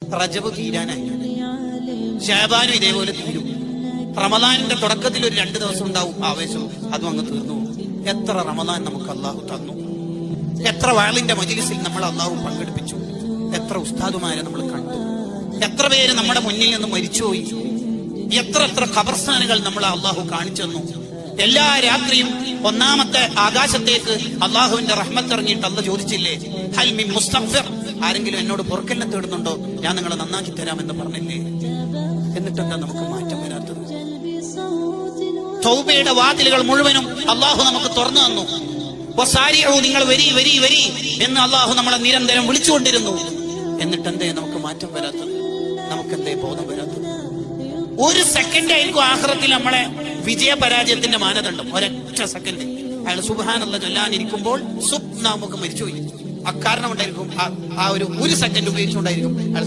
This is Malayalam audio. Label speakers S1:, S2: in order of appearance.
S1: റജബ് തീരാനായി, ശഅബാനും ഇതേപോലെ തീരും. റമദാനിന്റെ തുടക്കത്തിൽ ഒരു 2 ദിവസം ഉണ്ടാവും ആവേശം, അതും അങ്ങ് തീർന്നു. എത്ര റമദാൻ നമുക്ക് അള്ളാഹു തന്നു, എത്ര വാളിന്റെ മജ്‌ലിസിൽ നമ്മൾ അള്ളാഹു പങ്കെടുപ്പിച്ചു, എത്ര ഉസ്താദുമാരെ നമ്മൾ കണ്ടു, എത്ര പേര് നമ്മുടെ മുന്നിൽ നിന്ന് മരിച്ചുപോയി, എത്ര ഖബർസ്ഥാനുകൾ നമ്മൾ അള്ളാഹു കാണിച്ചു തന്നു. എല്ലാ രാത്രിയും ഒന്നാമത്തെ ആകാശത്തേക്ക് അള്ളാഹുവിന്റെ റഹ്മത്ത് ഇറങ്ങിയിട്ട് അള്ളാഹു ചോദിച്ചില്ലേ, ഹൽ മിൻ മുസ്തഗ്ഫിർ, ആരെങ്കിലും എന്നോട് പൊറുക്കലിനെ തേടുന്നുണ്ടോ, ഞാൻ നിങ്ങളെ നന്നാക്കി തരാമെന്ന് പറഞ്ഞില്ലേ? എന്നിട്ടെന്താ നമുക്ക് മാറ്റം വരാത്തത്? തൗബയുടെ വാതിലുകൾ മുഴുവനും അള്ളാഹു നമുക്ക് തുറന്നു തന്നു. വസാരിഊ, നിങ്ങൾ വരി വരി വരി എന്ന് അള്ളാഹു നമ്മളെ നിരന്തരം വിളിച്ചുകൊണ്ടിരുന്നു. എന്നിട്ടെന്തേ നമുക്ക് മാറ്റം വരാത്തത്? നമുക്കെന്തേ ബോധം വരാത്തത്? ഒരു സെക്കൻഡ് ആയിരിക്കും ആഖിറത്തിൽ നമ്മളെ വിജയ പരാജയത്തിന്റെ മാനദണ്ഡം. ഒരൊറ്റ സെക്കൻഡ് അയാൾ സുബ്ഹാനല്ലാഹ് ചൊല്ലാനിരിക്കുമ്പോൾ നമുക്ക് മരിച്ചുപോയി. അക്കാരണം ഉണ്ടായിരിക്കും, ആ ഒരു സെക്കൻഡ് ഉപയോഗിച്ചുകൊണ്ടായിരിക്കും അയാൾ